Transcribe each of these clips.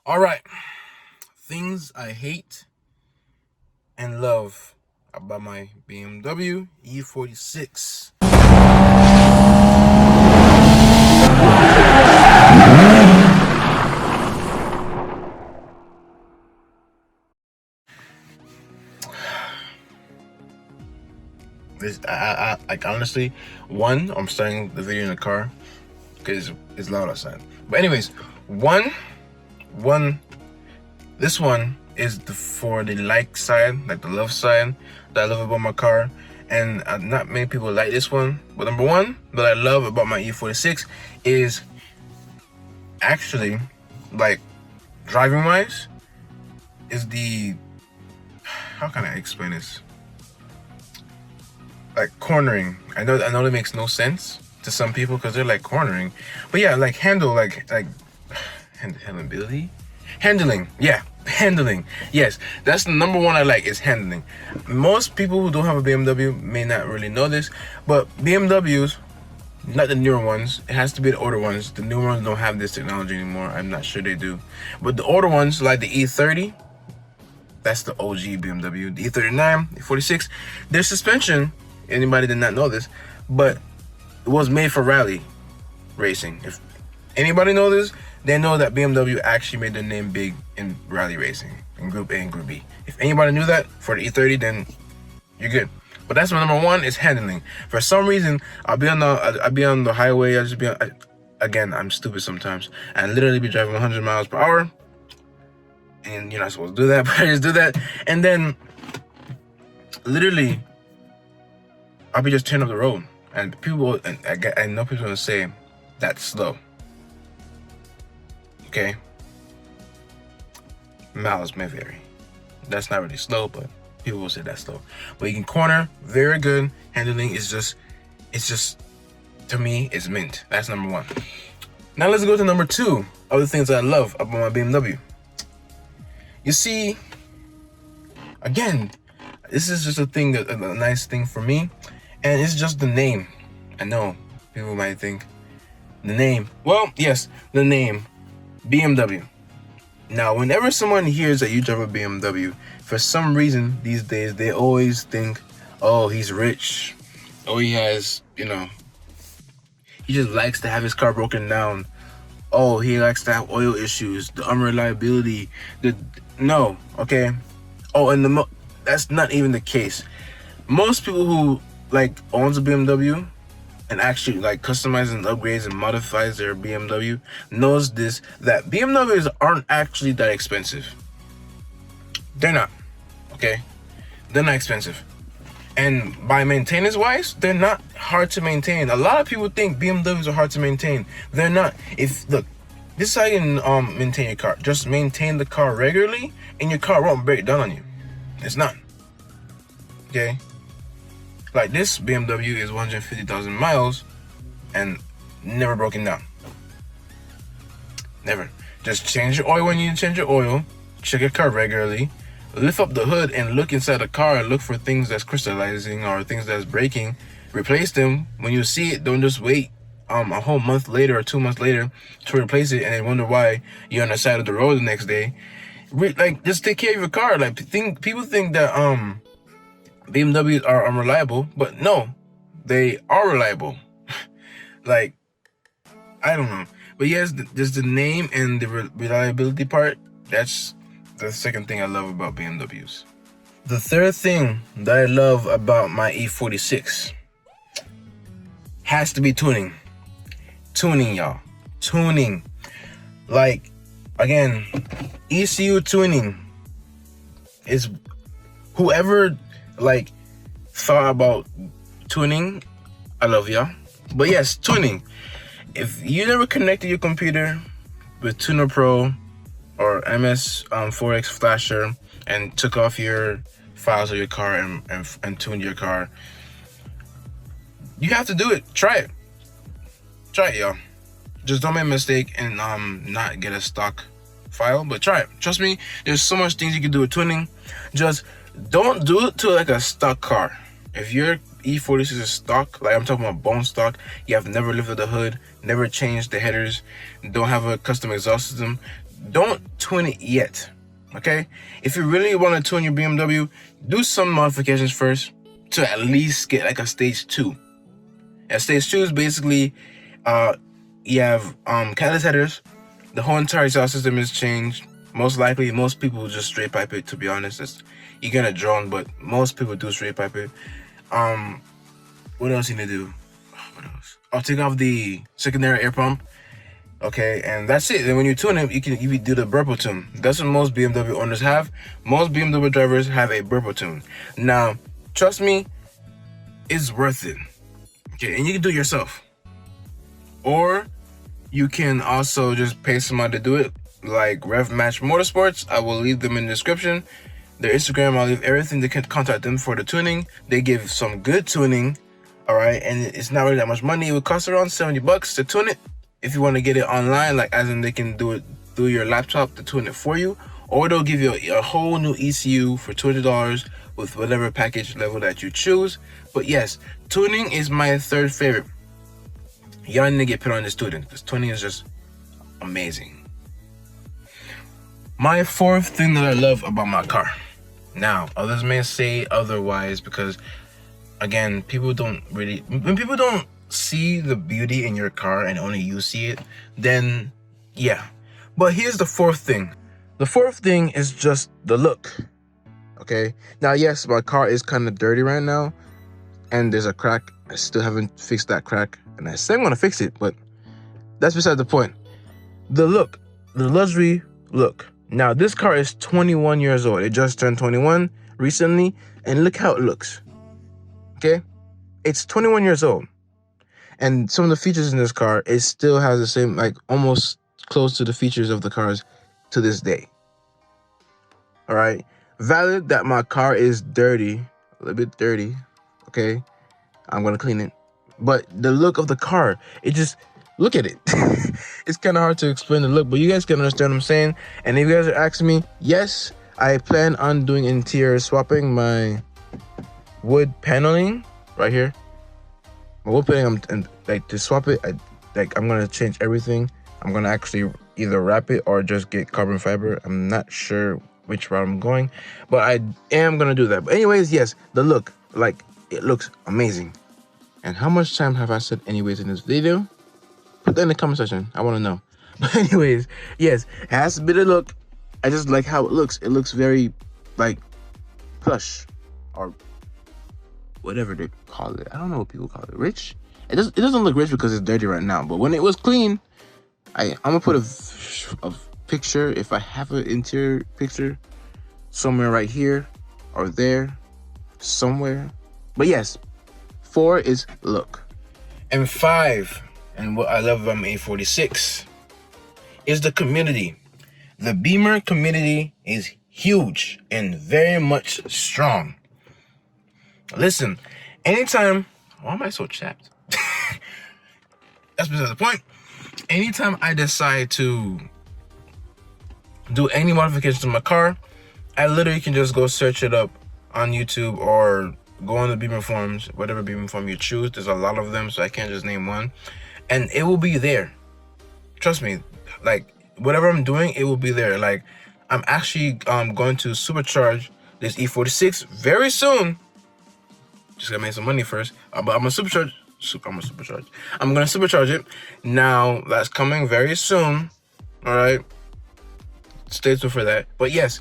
All right, things I hate and love about my BMW E46. This, like honestly, one, I'm starting the video in the car because it's loud outside. But anyways, one, this one is for the like side, like the love side that I love about my car. And not many people like this one. But number one that I love about my E46 is actually, like, driving wise, is the, how can I explain this? Like cornering. I know that makes no sense to some people because they're like cornering. But yeah, like handling. Yeah, handling. Yes, that's the number one I like, is handling. Most people who don't have a BMW may not really know this, but BMWs, not the newer ones, it has to be the older ones. The newer ones don't have this technology anymore. I'm not sure they do. But the older ones, like the E30, that's the OG BMW. The E39, E46, their suspension, anybody did not know this, but it was made for rally racing. If anybody knows this, they know that BMW actually made their name big in rally racing, in Group A and Group B. If anybody knew that for the E30, then you're good. But that's my number one, is handling. For some reason, I'll be on the highway. Again, I'm stupid sometimes. I literally be driving 100 miles per hour, and you're not supposed to do that, but I just do that. And then, literally, I'll be just turning up the road, and I know people are gonna say that's slow. Okay, miles may vary. That's not really slow, but people will say that's slow. But you can corner, very good. Handling is just, to me, it's mint. That's number one. Now let's go to number two. Other things I love about my BMW. You see, again, this is just a nice thing for me, and it's just the name. I know people might think the name. Well, yes, the name BMW. Now, whenever someone hears that you drive a BMW, for some reason these days they always think, oh, he's rich. Oh, he has, he just likes to have his car broken down. Oh, he likes to have oil issues, the unreliability, no, okay? Oh, and that's not even the case. Most people who owns a BMW and actually customizes and upgrades and modifies their BMW knows this, that BMWs aren't actually that expensive. They're not, okay? They're not expensive. And by maintenance wise, they're not hard to maintain. A lot of people think BMWs are hard to maintain. They're not. Look, this is how you can maintain your car. Just maintain the car regularly and your car won't break down on you. It's not. Okay? Like this BMW is 150,000 miles and never broken down. Never. Just change your oil when you change your oil. Check your car regularly. Lift up the hood and look inside the car and look for things that's crystallizing or things that's breaking. Replace them. When you see it, don't just wait a whole month later or 2 months later to replace it and then wonder why you're on the side of the road the next day. Just take care of your car. People think that BMWs are unreliable, but no, they are reliable. I don't know. But yes, there's the name and the reliability part. That's the second thing I love about BMWs. The third thing that I love about my E46 has to be tuning. Tuning, y'all. Tuning. Again, ECU tuning is whoever thought about tuning, I love y'all. But yes, tuning. If you never connected your computer with Tuner Pro or MS4X Flasher and took off your files of your car and tuned your car, you have to do it. Try it, y'all. Just don't make a mistake and not get a stock file, but try it. Trust me, there's so much things you can do with tuning. Just don't do it to a stock car. If your E46 is stock, I'm talking about bone stock, you have never lifted the hood, never changed the headers, don't have a custom exhaust system, don't tune it yet. Okay, if you really want to tune your BMW, do some modifications first to at least get like a stage 2. And stage 2 is basically you have catalyst headers, the whole entire exhaust system is changed. Most likely, most people just straight pipe it, to be honest. You're gonna drone, but most people do straight pipe it. What else you need to do? What else? I'll take off the secondary air pump. Okay, and that's it. Then when you tune it, you can do the burble tune. That's what most BMW owners have. Most BMW drivers have a burble tune. Now, trust me, it's worth it. Okay, and you can do it yourself. Or you can also just pay somebody to do it, like Rev Match Motorsports. I will leave them in the description. Their Instagram, I'll leave everything. They can contact them for the tuning. They give some good tuning, all right? And it's not really that much money. It would cost around $70 to tune it. If you want to get it online, like as in they can do it through your laptop to tune it for you, or they'll give you a whole new ECU for $200 with whatever package level that you choose. But yes, tuning is my third favorite. Y'all need to get put on this tuning, because tuning is just amazing. My fourth thing that I love about my car. Now, others may say otherwise, because again, when people don't see the beauty in your car and only you see it, then yeah. But here's the fourth thing. The fourth thing is just the look. Okay, now yes, my car is kind of dirty right now and there's a crack. I still haven't fixed that crack, and I say I'm gonna fix it, but that's beside the point. The look, the luxury look. Now this car is 21 years old. It just turned 21 recently, and look how it looks. Okay, it's 21 years old. And some of the features in this car, it still has the same, like almost close to the features of the cars to this day. All right. Valid that my car is dirty, a little bit dirty. Okay. I'm going to clean it. But the look of the car, it just, look at it. It's kind of hard to explain the look, but you guys can understand what I'm saying. And if you guys are asking me, yes, I plan on doing interior swapping. My wood paneling right here. We're putting and like to swap it. I'm gonna change everything. I'm gonna actually either wrap it or just get carbon fiber. I'm not sure which route I'm going, but I am gonna do that. But anyways, yes, the look, like it looks amazing. And how much time have I said anyways in this video? Put that in the comment section. I want to know. But anyways, yes, it has a bit of look. I just like how it looks. It looks very like plush or whatever they call it. I don't know what people call it. Rich? It doesn't look rich because it's dirty right now. But when it was clean, I'm gonna put a picture, if I have an interior picture, somewhere right here or there, somewhere. But yes, 4 is look. And 5, and what I love about my E46 is the community. The Beamer community is huge and very much strong. Listen, anytime, why am I so chapped? That's beside the point. Anytime I decide to do any modifications to my car, I literally can just go search it up on YouTube or go on the Beamer forums, whatever Beamer forum you choose. There's a lot of them, so I can't just name one. And it will be there. Trust me, like whatever I'm doing, it will be there. Like I'm actually going to supercharge this E46 very soon. Just gotta make some money first. But I'm gonna supercharge. I'm gonna supercharge it. Now that's coming very soon. All right. Stay tuned for that. But yes,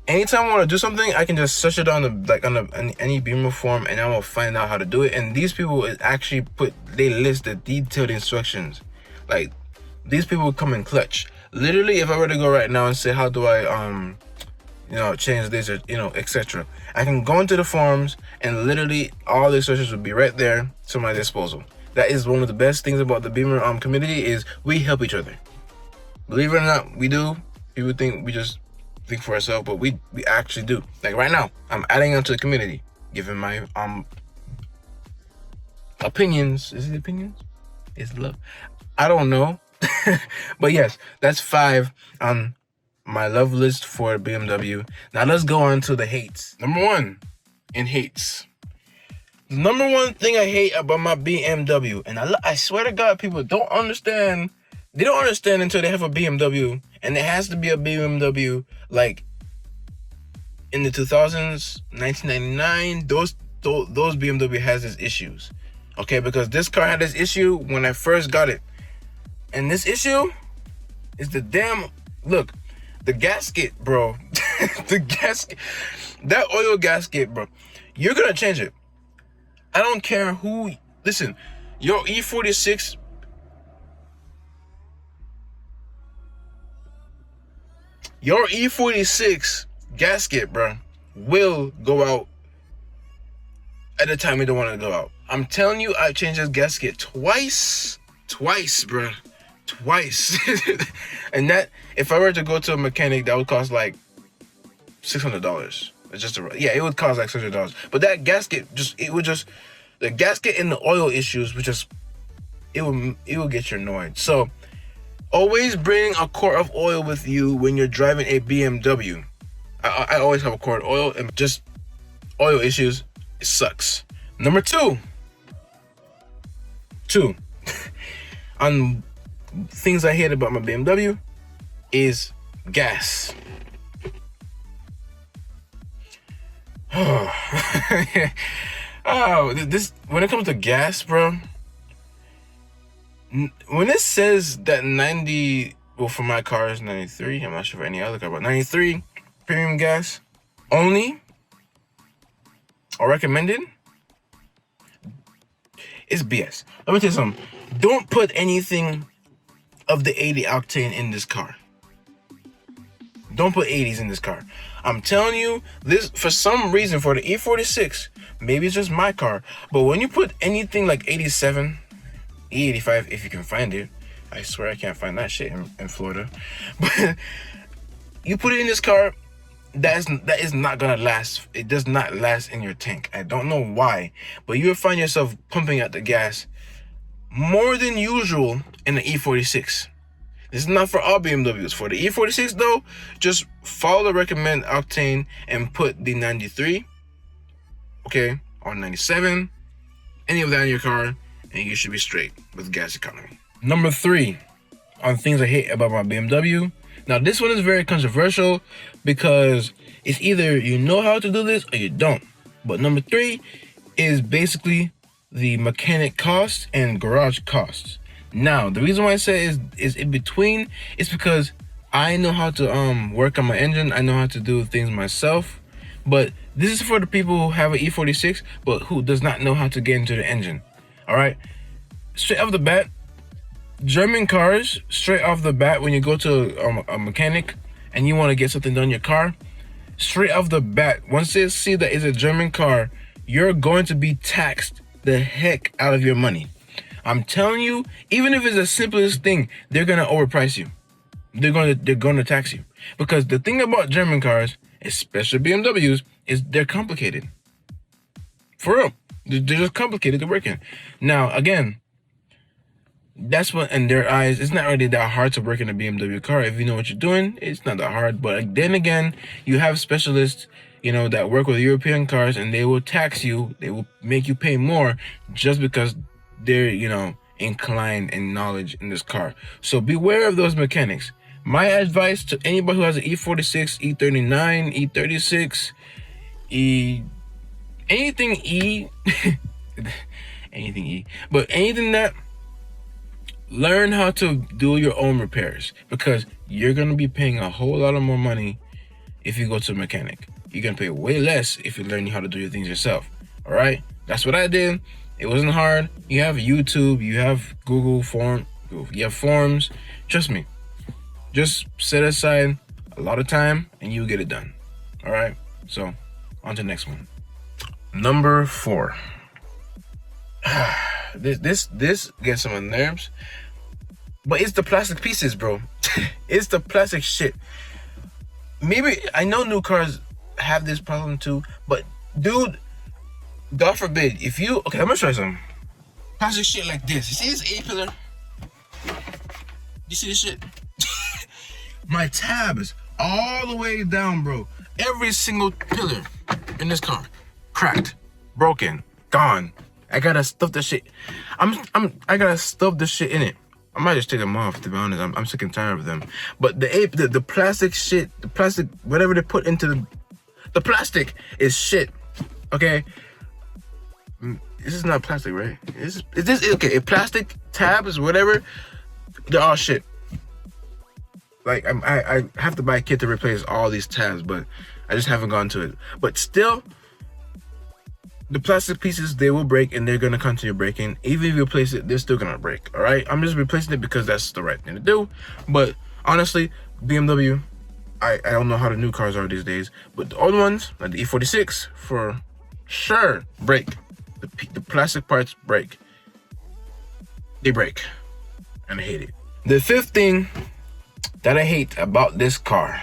anytime I want to do something, I can just search it on any Beamer form, and I will find out how to do it. And these people actually they list the detailed instructions. Like these people come in clutch. Literally, if I were to go right now and say, how do I change this or etc., I can go into the forums and literally all the instructions will be right there to my disposal. That is one of the best things about the Beamer community, is we help each other. Believe it or not, we do. People think we just think for ourselves, but we actually do. Like right now, I'm adding onto the community, giving my opinions. Is it opinions? Is it love? I don't know. But yes, that's 5 on my love list for BMW. Now let's go on to the hates. Number 1 in hates. The number 1 thing I hate about my BMW, and I swear to God, people don't understand They don't understand until they have a BMW, and it has to be a BMW like in the 2000s, 1999. Those BMW has its issues, okay? Because this car had this issue when I first got it, and this issue is the damn the gasket, bro. The gasket, that oil gasket, bro. You're gonna change it. I don't care who. Listen, your E46. Your E46 gasket, bro, will go out at the time you don't want to go out. I'm telling you, I changed this gasket twice, bro, twice. And that, if I were to go to a mechanic, that would cost like $600. It's just it would cost like $600. But that gasket, the gasket and the oil issues would just, it will get you annoyed. So always bring a quart of oil with you when you're driving a BMW. I always have a quart of oil, and just oil issues, it sucks. Number two, on things I hate about my BMW is gas. This when it comes to gas, bro. When it says that 90, well, for my car is 93. I'm not sure for any other car, but 93 premium gas only or recommended, it's BS. Let me tell you something. Don't put anything of the 80 octane in this car. Don't put 80s in this car. I'm telling you, this, for some reason, for the E46, maybe it's just my car, but when you put anything like 87, E85, if you can find it, I swear I can't find that shit in Florida, but you put it in this car, that is not gonna last. It does not last in your tank. I don't know why, but you'll find yourself pumping out the gas more than usual in the E46. This is not for all BMWs. For the E46 though, just follow the recommend octane and put the 93, okay, or 97, any of that in your car, and you should be straight with gas economy. Number 3 on things I hate about my BMW. Now this one is very controversial because it's either you know how to do this or you don't. But number 3 is basically the mechanic costs and garage costs. Now, the reason why I say is in between is because I know how to work on my engine. I know how to do things myself. But this is for the people who have an E46, but who does not know how to get into the engine. All right? Straight off the bat, German cars, straight off the bat, when you go to a mechanic and you want to get something done in your car, straight off the bat, once they see that it's a German car, you're going to be taxed the heck out of your money. I'm telling you, even if it's the simplest thing, they're gonna overprice you. They're gonna tax you. Because the thing about German cars, especially BMWs, is they're complicated. For real. They're just complicated to work in. Now, again, that's what, in their eyes, it's not really that hard to work in a BMW car. If you know what you're doing, it's not that hard. But then again, you have specialists, that work with European cars, and they will tax you. They will make you pay more just because they're, inclined in knowledge in this car. So beware of those mechanics. My advice to anybody who has an E46, E39, E36, anything E, anything E, but anything that, learn how to do your own repairs, because you're going to be paying a whole lot of more money if you go to a mechanic. You're going to pay way less if you learn how to do your things yourself. All right? That's what I did. It wasn't hard. You have YouTube, you have Google Form, you have forms. Trust me. Just set aside a lot of time and you'll get it done. All right? So, on to the next one. Number 4. This gets on my nerves. But it's the plastic pieces, bro. It's the plastic shit. Maybe, I know new cars have this problem too, but dude, God forbid, if you, okay, I'm gonna show you something. Plastic shit like this. You see this A-pillar? You see this shit? My tabs all the way down, bro. Every single pillar in this car, cracked, broken, gone. I gotta stuff the shit. I gotta stuff the shit in it. I might just take them off, to be honest. I'm sick and tired of them. But the plastic shit, the plastic, whatever they put into the plastic is shit. Okay? This is not plastic, right? Is this okay? Plastic tabs, whatever, they're all shit. Like I have to buy a kit to replace all these tabs, but I just haven't gone to it. But still, the plastic pieces, they will break and they're gonna continue breaking. Even if you replace it, they're still gonna break. All right, I'm just replacing it because that's the right thing to do. But honestly, BMW, I don't know how the new cars are these days, but the old ones, like the E46, for sure break. The plastic parts break. They break, and I hate it. The fifth thing that I hate about this car.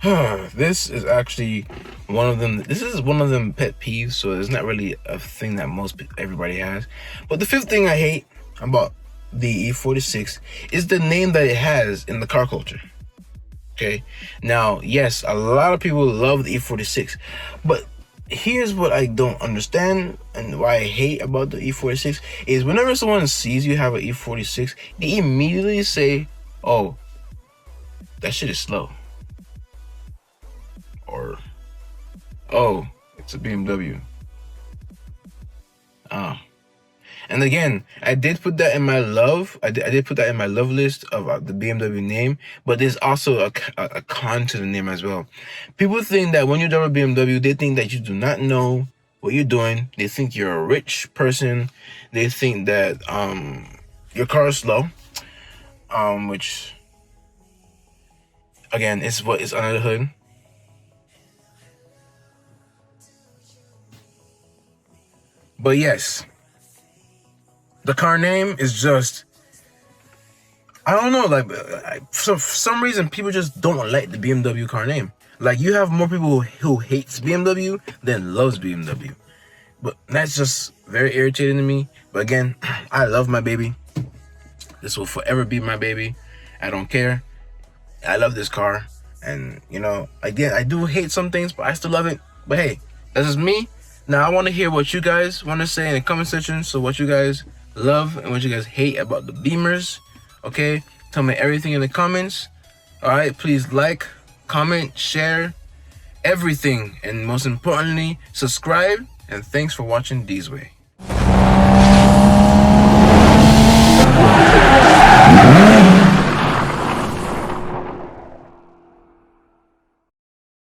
This is actually one of them. This is one of them pet peeves, so it's not really a thing that everybody has. But the fifth thing I hate about the E46 is the name that it has in the car culture. Okay, now yes, a lot of people love the E46, but here's what I don't understand and why I hate about the E46 is whenever someone sees you have an E46, they immediately say, "Oh, that shit is slow," or "Oh, it's a BMW." And again, I did put that in my love. I did put that in my love list of the BMW name, but there's also a con to the name as well. People think that when you drive a BMW, they think that you do not know what you're doing. They think you're a rich person. They think that your car is slow, which again is what is under the hood. But yes, the car name is just, I don't know, like for some reason people just don't like the BMW car name. Like you have more people who hates BMW than loves BMW. But that's just very irritating to me. But again, I love my baby. This will forever be my baby. I don't care. I love this car. And you know, again, I do hate some things, but I still love it. But hey, that's just me. Now I want to hear what you guys want to say in the comment section. So what you guys love and what you guys hate about the Beamers. Okay, tell me everything in the comments. All right, please like, comment, share, everything, and most importantly, subscribe. And thanks for watching D's Way.